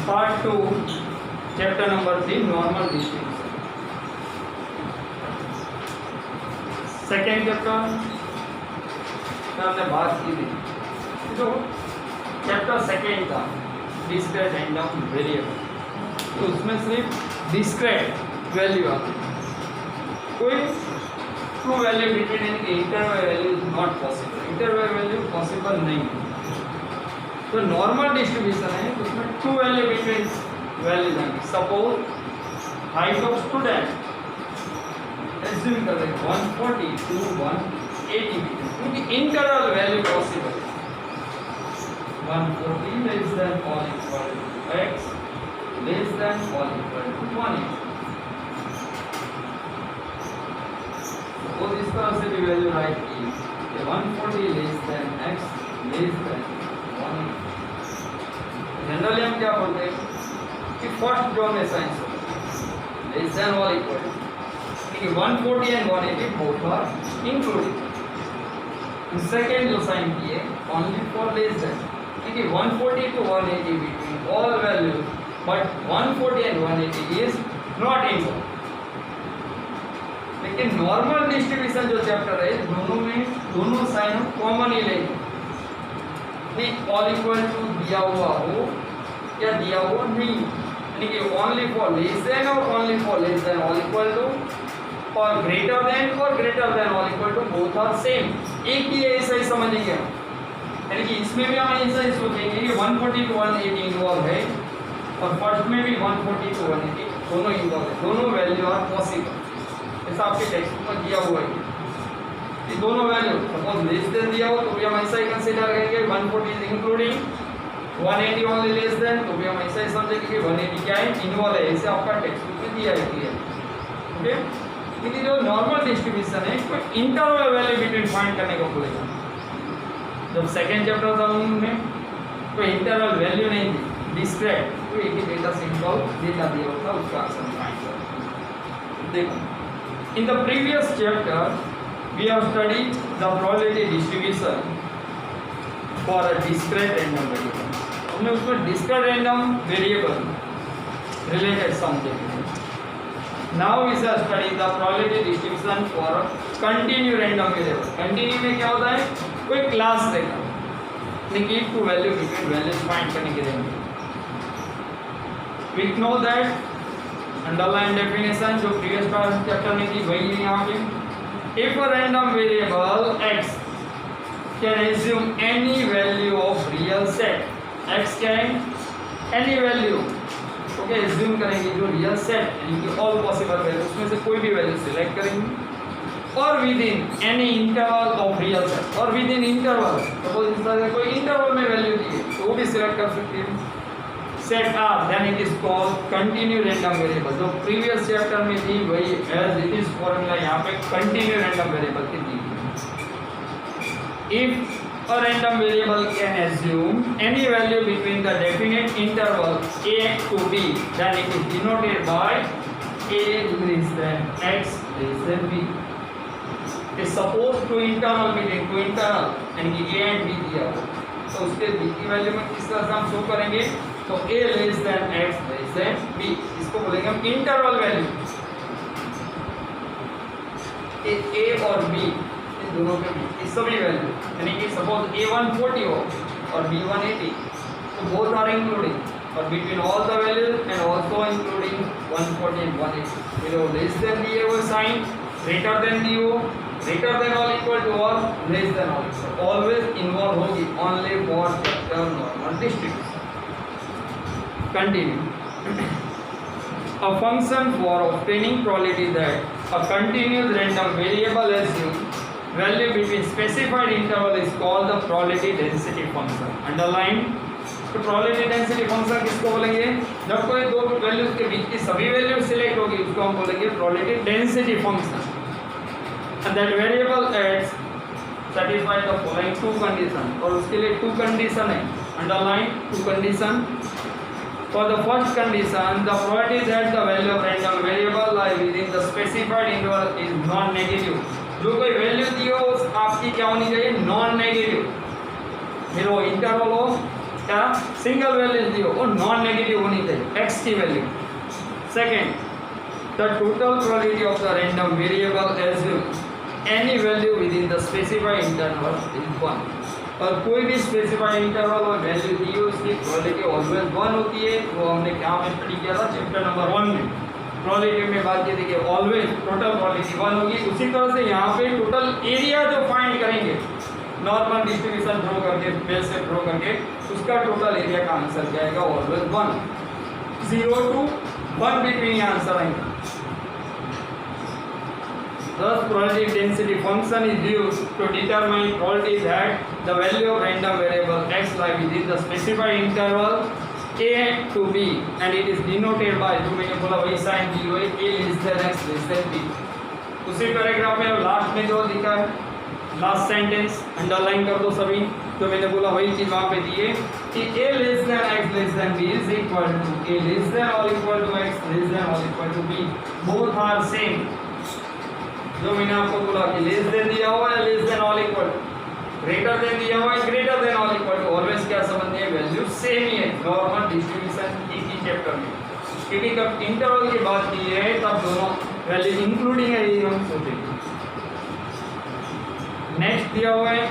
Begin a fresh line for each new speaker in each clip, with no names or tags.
Part 2 chapter number 3 normal distribution. Second chapter हमने बात की थी, तो चैप्टर सेकेंड था डिस्क्रीट रैंडम वेरिएबल, तो उसमें सिर्फ डिस्क्रीट वैल्यू आती है, कोई true value between interval value is not possible, interval value possible नहीं है। तो नॉर्मल डिस्ट्रीब्यूशन है, उसमें ट्रू वैल्यू बिटवीन वैल्यूज आएंगे। Suppose height of student assume कर रहे 140 to 180, क्योंकि इंटरवल वैल्यू पॉसिबल है। 140 लेस देन और equal to x less than और इक्वल टू 180। तो इस तरह से भी वैल्यू राइट की 140 less than x less then 180। Generally हम क्या बोलते हैं कि फर्स्ट जो में साइंस हो लेस देन और equal to, 140 and 180 both are including. Second जो साइन किए ओनली फॉर लेस देन, क्योंकि 140 to 180 between all values, but 140 and 180 is not equal. लेकिन नॉर्मल डिस्ट्रीब्यूशन जो चैप्टर है, दोनों में दोनों साइन कॉमन ही लेंगे, ऑल इक्वल टू दिया हुआ हो या दिया हुआ नहीं, यानी कि ओनली फॉर लेस देन और only for less than all equal to, और ग्रेटर देन और greater than all equal to both are same. एक ही ऐसा ही समझेंगे हम, यानी कि इसमें भी हम ऐसा ही सोचेंगे कि 140 to 180 इन्वॉल्व है, और फर्स्ट में भी 140 to 180 दोनों इन्वॉल्व है, दोनों वैल्यू आर पॉसिबल। ऐसा आपके टेक्स्ट बुक में दिया हुआ है कि दोनों वैल्यू सपोज लेस देन दिया हो तो भी हम ऐसा ही कंसीडर करेंगे 140 is including, 180 only less than तो भी हम ऐसा ही समझेंगे कि 180 क्या है, इन्वॉल्व है। ऐसे आपका टेक्स्ट बुक में दिया है क्लियर, ओके। लेकिन जो नॉर्मल डिस्ट्रीब्यूशन है, कोई इंटरवल वैल्यू बिटवीन फाइंड करने को बोलेगा। जब सेकेंड चैप्टर था उनमें कोई इंटरवल वैल्यू नहीं थी, डिस्क्रीट, तो एक ही डेटा सिंपल डेटा दिया होता, उसका आंसर फाइंड करो। देखो, in the previous chapter we have studied the probability distribution for a discrete random variable। हमने उसमें discrete random variable related समझे। Now we shall study the probability distribution for a continue random variable। continue में क्या होता है, कोई class देगा, लेकिन two value between values find करने के लिए we know that underline definition जो previous चैप्टर में थी वही है यहाँ पे। If a random variable x can assume any value of real set, x क्या है, any value, ओके, assume करेंगे जो real set यानी कि all possible values, उसमें से कोई भी वैल्यू सिलेक्ट करेंगे, और within any interval of real set, और within interval, सपोज इस तरह से कोई इंटरवल में वैल्यू दी है तो वो भी सिलेक्ट कर सकते हैं। Set are then it is called continue random variable. जो प्रीवियस चैप्टर में थी वही एज इट इज फॉर्मूला यहाँ पे कंटिन्यू रैंडम वेरिएबल की दी। If a random variable can assume any value between the definite interval a to b, then it is denoted by a less than x less than b। Is suppose to interval between two interval यानी कि a and b दिया हो, तो उसके b की value में किस तरह से हम शो करेंगे, तो a less than x less than b, इसको बोलेंगे हम इंटरवल वैल्यू। a और b इन दोनों के बीच इस सभी वैल्यू, यानी कि सपोज a 140 हो और b 180, तो बोथ आर इंक्लूडिंग, और between all the values and also including 140 and 180। ये लेस देन दिए हुए साइन, ग्रेटर देन दी हो, greater than all equal to और less than all equal, always involve होगी only for chapter normal distribution. Continue. A function for obtaining probability that a continuous random variable assumes value between specified interval is called the probability density function। Underline। तो probability density function किसको बोलेंगे, जब कोई दो values के बीच की सभी value select होगी उसको हम बोलेंगे probability density function। And that variable adds satisfy the following two condition, और उसके लिए two condition है। Underline two condition। For the first condition, the probability that the value of random variable lie within the specified interval is non-negative। जो कोई value दी हो आपकी क्या होनी चाहिए, नॉन नेगेटिव। फिर वो इंटरवल हो क्या सिंगल वैल्यू दियो और नॉन नेगेटिव होनी चाहिए x की value. Second, the total probability of the random variable assume any value with in the specified interval is 1। और कोई भी स्पेसिफाइड इंटरवल और वैल्यू दी हो उसकी प्रोबेबिलिटी ऑलवेज 1 होती है। वो हमने क्या में स्टडी किया था चैप्टर नंबर 1 में, प्रोबेबिलिटी में बात की थी कि ऑलवेज टोटल प्रोबेबिलिटी 1 होगी। उसी तरह से यहाँ पे टोटल एरिया जो फाइंड करेंगे नॉर्मल डिस्ट्रीब्यूशन ड्रॉ करके बेस से ड्रॉ करके उसका टोटल एरिया का आंसर क्या आएगा ऑलवेज 1। 0 to 1 बिटवीन आंसर आएगा। Thus probability density function is used to determine probability that the value of random variable x lie within the specified interval a to b and it is denoted by जो मैंने बोला वही sign the हुई a less than x less than b। उसी paragraph में last में जो लिखा है लास्ट सेंटेंस अंडरलाइन कर दो सभी। तो मैंने बोला वही चीज वहां पे दी है कि a less than x less than b is equal to a less than or equal to x less than or equal to b, both are same। जो मैंने आपको बोला कि लेस देन दिया हुआ है less than all equal, greater than दिया हुआ है greater than all equal to, always क्या संबंध है वैल्यू सेम ही है नॉर्मल डिस्ट्रीब्यूशन की चैप्टर में। क्योंकि जब इंटरवल की बात की है तब दोनों वैल्यू इंक्लूडिंग है ये हम सोचेंगे। नेक्स्ट दिया हुआ है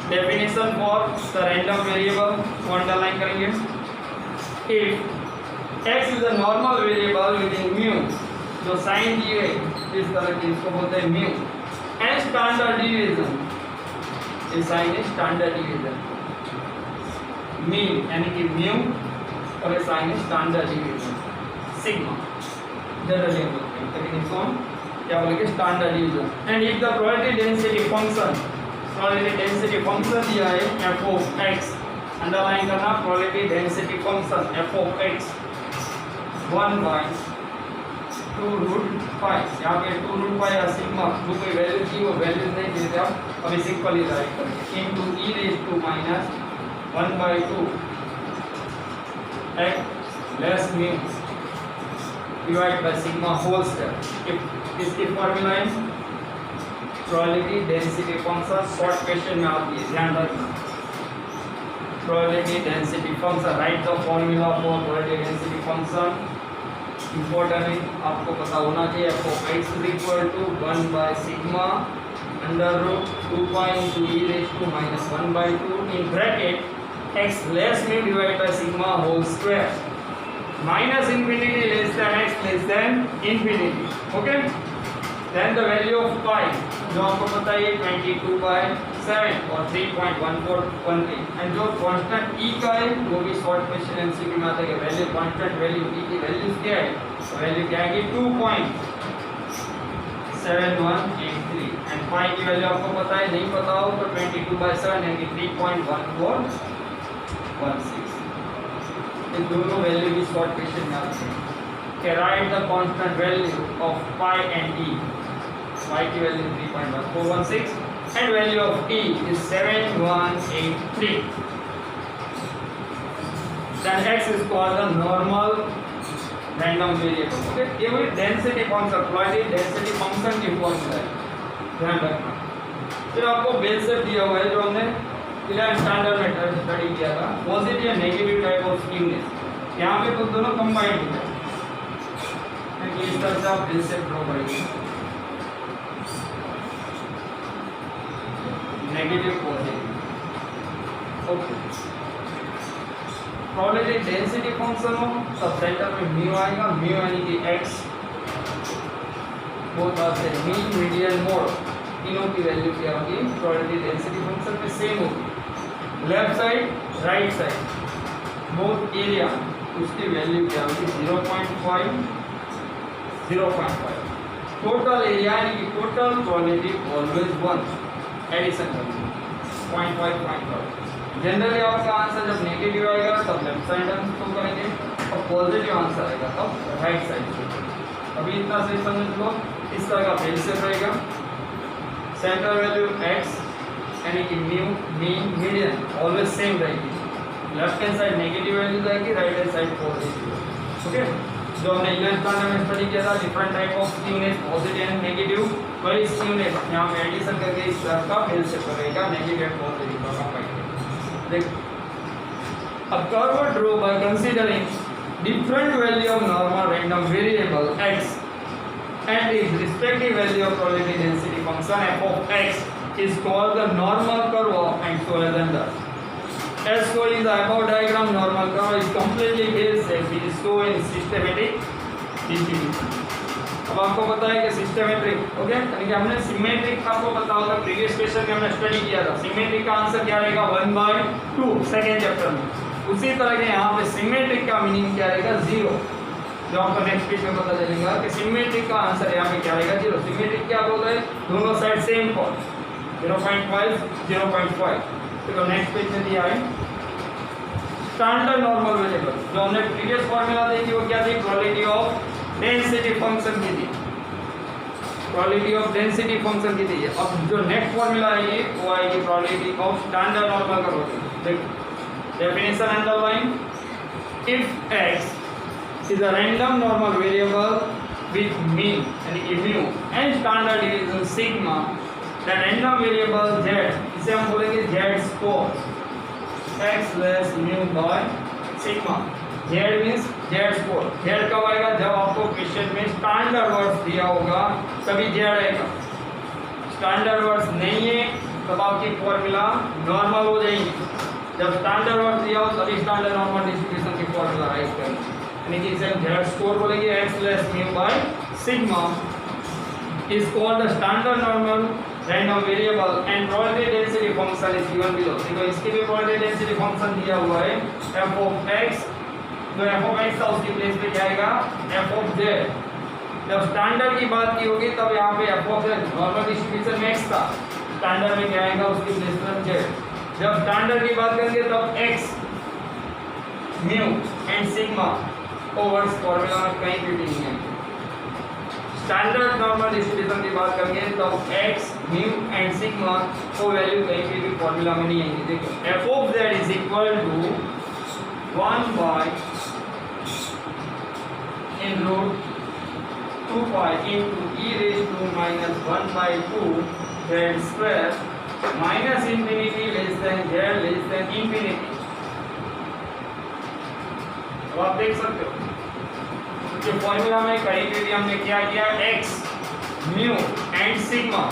definition for the random variable को अंडरलाइन करेंगे। If x is a normal variable with in mu, जो साइन दी है इस तरह की इसको बोलते हैं म्यू एंड स्टैंडर्ड डिवीजन, ये साइन है स्टैंडर्ड डिवीजन मीन यानी कि म्यू और ये साइन है स्टैंडर्ड डिवीजन सिग्मा जनरली हम बोलते हैं, लेकिन इसको हम क्या बोलेंगे standard division. And if the probability density function दिया है f of x, अंडरलाइन करना probability density function f of x 1/2√5, यहाँ पे 2√5 या सिग्मा जो कोई वैल्यू थी वो वैल्यूज नहीं देते आप अभी सिंपली राइट करेंगे into e raised to minus 1/2 x less mu divide by sigma whole square. इसकी फॉर्मूला है probability density function, short question में आप ये ध्यान रखना probability density function, write the formula for probability density function. Important है आपको पता होना चाहिए f of x is equal to 1/sigma √2 into e raised to minus 1/2 in bracket x less mu divided by sigma whole square minus infinity less than x less than infinity। okay, then the value of pi जो आपको पता है 22/7 और 3.1413 and जो constant e का है वो भी शॉर्ट क्वेश्चन एमसीक्यू में आता है कि वैल्यू कांस्टेंट वैल्यू e की वैल्यूज क्या है, वैल्यू क्या है कि 2.7183 एंड पाई की वैल्यू आपको पता है, नहीं पता हो तो 22/7 यानी 3.1416। ये दोनों वैल्यू भी शॉर्ट क्वेश्चन में आते हैं कि right the constant value of pi and e। y की value 3.1416 and value of t is 7183। then x is called the normal random variable। okay, ये वही density function probability density function की formula है, ध्यान रखना। फिर आपको बेस सेट दिया हुआ है जो हमने 11th स्टैंडर्ड में स्टडी किया था, positive and negative type of skewness. यहाँ पे तो दोनों कंबाइंड हो जाए क्योंकि इस तरह से आप बेस सेट ड्रॉ करेंगे negative positive. Okay, probability density function हो तब सेंटर में म्यू आएगा, म्यू यानी कि x बोथ आते हैं मीन मीडियन मोड, तीनों की वैल्यू क्या होगी प्रोबेबिलिटी डेंसिटी फंक्शन में सेम होगी। Left side right side both area उसकी वैल्यू क्या होगी 0.5 टोटल एरिया यानी कि टोटल प्रोबेबिलिटी ऑलवेज 1 एडिशन करेंगे 0.5। जनरली आपका आंसर जब नेगेटिव आएगा तब लेफ्ट साइड हम शो करेंगे और पॉजिटिव आंसर आएगा तब राइट साइड शो करेंगे। अभी इतना से समझ लो, इस तरह का बेस सेट रहेगा, सेंटर वैल्यू x यानी कि mu mean median always same रहेगी, left hand side negative value आएगी, right hand side positive. Okay, जो हमने 11th स्टैंडर्ड में स्टडी किया था different type of skewness positive and negative, वही स्कीमनेस यहाँ पे एडिशन करके इस तरह का बेस सेट रहेगा नेगेटिव एंड पॉजिटिव का। देख A curve draw by considering different value of normal random variable x and its respective value of probability density function f of x is called the normal curve and so as under. As shown in the above diagram, normal curve is completely based and it is shown in systematic distribution. अब आपको पता है कि सिस्टेमेट्रिक okay यानी कि हमने symmetric आपको पता होगा प्रीवियस क्वेश्चन में हमने स्टडी किया था सिमेट्रिक का आंसर क्या रहेगा 1/2 सेकंड चैप्टर में उसी तरह के यहाँ पे सिमेट्रिक का मीनिंग क्या रहेगा 0 जो आपको नेक्स्ट पेज में पता चलेगा कि सिमेट्रिक का आंसर यहाँ पे क्या रहेगा 0 सिमेट्रिक क्या बोलते हैं दोनों साइड सेम कॉर्ड 0.5 0.5 तो नेक्स्ट पेज में दिया है स्टैंडर्ड नॉर्मल वेरिएबल जो हमने प्रीवियस फॉर्मूला देखी वो क्या थी प्रोबेबिलिटी ऑफ डेंसिटी फंक्शन की थी प्रोबेबिलिटी ऑफ डेंसिटी फंक्शन की थी अब जो नेक्स्ट फॉर्मूला आएगी वो आएगी प्रोबेबिलिटी ऑफ स्टैंडर्ड नॉर्मल का देखो definition underline if x is a random normal variable with mean यानी mu and standard deviation sigma the random variable z इसे हम बोलेंगे z score x less mu by sigma z means z score z कब आएगा जब आपको question में standard words दिया होगा तभी z आएगा स्टैंडर्ड वर्ड्स नहीं है तब आपकी फॉर्मूला नॉर्मल हो जाएगी जब स्टैंडर्ड वर्ड्स दिया हो तभी स्टैंडर्ड नॉर्मल डिस्ट्रीब्यूशन की फॉर्मूला राइट करेंगे यानी कि इसे हम z स्कोर बोलेंगे x less mu by sigma is called the standard normal random variable and probability density function is given below देखो इसकी भी probability density function दिया हुआ है f of x तो f of x था उसकी प्लेस पे क्या आएगा f of z जब स्टैंडर्ड की बात की होगी तब यहाँ पे f of z normal distribution में x था स्टैंडर्ड में क्या आएगा उसकी प्लेस पर z जब स्टैंडर्ड की बात करेंगे तब x mu and sigma overs formula में कहीं भी नहीं है स्टैंडर्ड नॉर्मल डिस्ट्रीब्यूशन की बात करेंगे तब x mu एंड सिग्मा को वैल्यू कहीं भी फॉर्मूला में नहीं आएंगे देखो f of z is equal to 1 by in root 2 pi into e raised to minus 1 by 2 z square minus infinity less than z less than infinity तो आप देख सकते हो जो फॉर्मूला में कहीं पे भी हमने क्या किया x mu एंड सिग्मा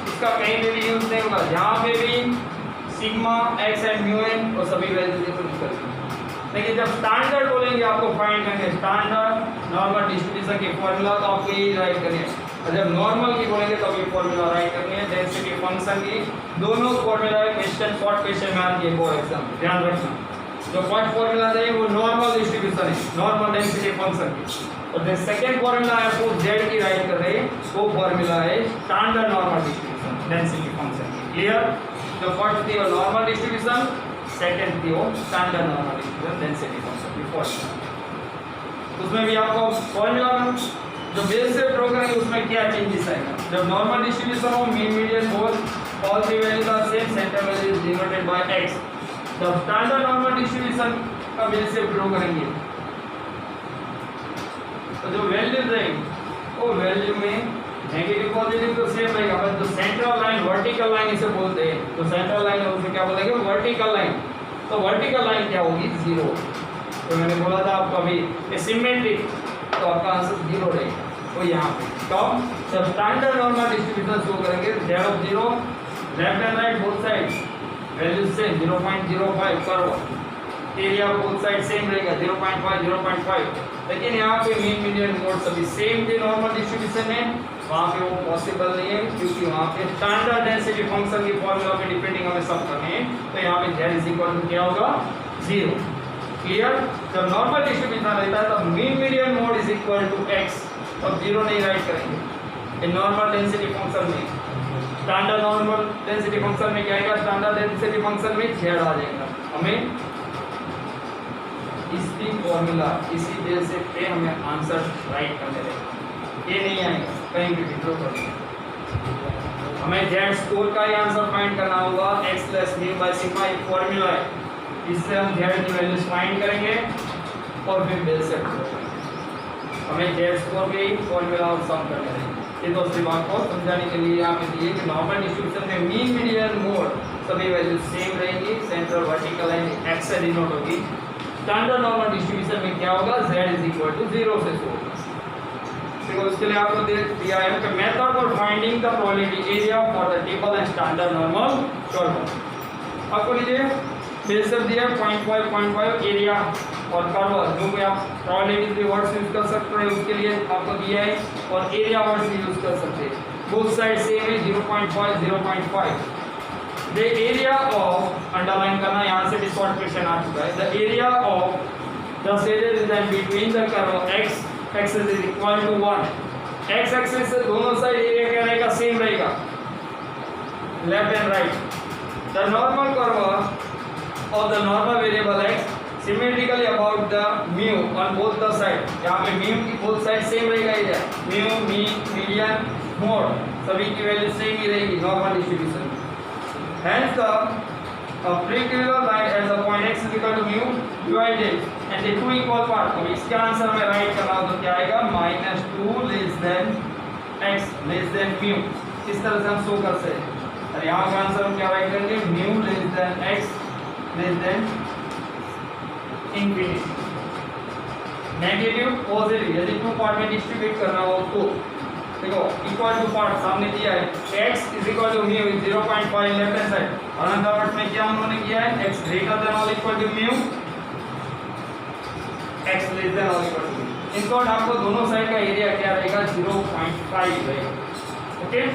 इसका कहीं पे भी यूज नहीं होगा जहाँ पे भी सिग्मा x एंड mu है वो सभी वैल्यू देखो निकल लेकिन जब स्टैंडर्ड बोलेंगे आपको फाइंड करने स्टैंडर्ड नॉर्मल डिस्ट्रीब्यूशन की फॉर्मूला तो आपको यही राइट करनी है और जब नॉर्मल की बोलेंगे तब ये फॉर्मूला राइट करनी है डेंसिटी फंक्शन की दोनों फॉर्मूला क्वेश्चन शॉर्ट क्वेश्चन में आती है वो एग्जाम ध्यान रखना जो फर्स्ट फॉर्मूला है वो नॉर्मल डिस्ट्रीब्यूशन है नॉर्मल डेंसिटी फंक्शन की और जो सेकंड फॉर्मूला है वो z की राइट कर रहे हैं वो फॉर्मूला है standard normal distribution density function की क्लियर जो फर्स्ट थी वो नॉर्मल डिस्ट्रीब्यूशन सेकंड थी वो standard normal distribution density function की फॉर्मूला उसमें भी आपको फॉर्मूला जो बेस से ड्रॉ करेंगे उसमें क्या चेंजेस आएगा जब नॉर्मल डिस्ट्रीब्यूशन हो mean median both all three values are same centre value is denoted by x जब स्टैंडर्ड नॉर्मल डिस्ट्रीब्यूशन का बेस से ड्रॉ करेंगे तो जो वैल्यूज रहेंगी वो वैल्यू में नेगेटिव पॉजिटिव तो सेम रहेगा बस जो सेंट्रल लाइन वर्टिकल लाइन इसे बोलते हैं तो सेंट्रल लाइन है उसे क्या बोलेंगे वर्टिकल लाइन तो वर्टिकल लाइन क्या होगी 0 तो मैंने बोला था आपको अभी सिमेट्रिक तो आपका आंसर 0 रहेगा वो यहाँ पे कब जब स्टैंडर्ड नॉर्मल डिस्ट्रीब्यूशन शो करेंगे z of 0 left and right both side values same 0.05 curve area both side same रहेगा 0.5 0.5 लेकिन यहाँ पे मीन मीडियन मोड सभी सेम थे नॉर्मल डिस्ट्रीब्यूशन में वहाँ पे वो पॉसिबल नहीं है क्योंकि वहाँ पे स्टैंडर्ड डेंसिटी फंक्शन की फॉर्मूला पे डिपेंडिंग हमें सब करने हैं तो यहाँ पे z इज इक्वल टू क्या होगा 0 क्लियर जब नॉर्मल डिस्ट्रीब्यूशन रहता है तब mean median mode is equal to x तब 0 नहीं राइट करेंगे इन नॉर्मल डेंसिटी फंक्शन में स्टैंडर्ड नॉर्मल डेंसिटी फंक्शन में क्या आएगा स्टैंडर्ड डेंसिटी फंक्शन में z आ जाएगा हमें इसकी फॉर्मूला इसी बेस से पे हमें आंसर राइट करने रहेगा ये नहीं आएगा कहीं भी विड्रॉ कर हमें z स्कोर का ही आंसर फाइंड करना होगा x plus mu by sigma एक फॉर्मूला है इससे हम z की वैल्यूज फाइंड करेंगे और फिर बेस से हमें z स्कोर के ही फॉर्मूला और सम करने रहेंगे ये तो सिर्फ आपको समझाने के लिए यहाँ पे दिए कि नॉर्मल डिस्ट्रीब्यूशन में मीन मीडियन मोड सभी वैल्यू सेम रहेंगी, सेंट्रल वर्टिकल लाइन एक्स से डिनोट होगी। स्टैंडर्ड नॉर्मल डिस्ट्रीब्यूशन में क्या होगा, z इज इक्वल टू 0 से शो होगा। देखो उसके लिए आपको दे दिया है कि method for finding the probability area for the table and standard normal curve. आपको लीजिए बेसिक दिया 0.5 एरिया और कर्व, जो कि आप प्रोबेबिलिटी के वर्ड्स यूज कर सकते हैं उसके लिए आपको दिया है, और एरिया वर्ड्स भी यूज कर सकते हैं। बोथ साइड सेम है 0.5 0.5। द एरिया ऑफ, अंडरलाइन करना, यहाँ से भी शॉर्ट क्वेश्चन आ चुका है। The area of the sages is in between the curve x axis is equal to 1। x axis से दोनों साइड एरिया क्या रहेगा, सेम रहेगा, left and right. The normal curve of the normal variable x symmetrically about the mu on both the side। यहाँ पे mu की both side same रहेगा, area mu mean median mode सभी की value same ही रहेगी normal distribution. Hence the perpendicular line at the point x is equal to mu divided and the two equal part। अब इसका answer में right करना हो तो क्या आएगा, -2 less than x less than mu। इस तरह से हम शो कर सकते हैं। और यहाँ का आंसर हम क्या राइट करेंगे, mu less than x less than infinity। Negative positive यदि टू पार्ट में डिस्ट्रीब्यूट करना हो तो देखो इक्वल टू पार्ट सामने दिया है, x is equal to mu 0.5 left hand side, और अंदर पार्ट में क्या उन्होंने किया है, x ग्रेटर देन और equal to mu, x less than और इक्वल टू। इन शॉर्ट आपको दोनों साइड का एरिया क्या रहेगा, 0.5 रहेगा। ओके।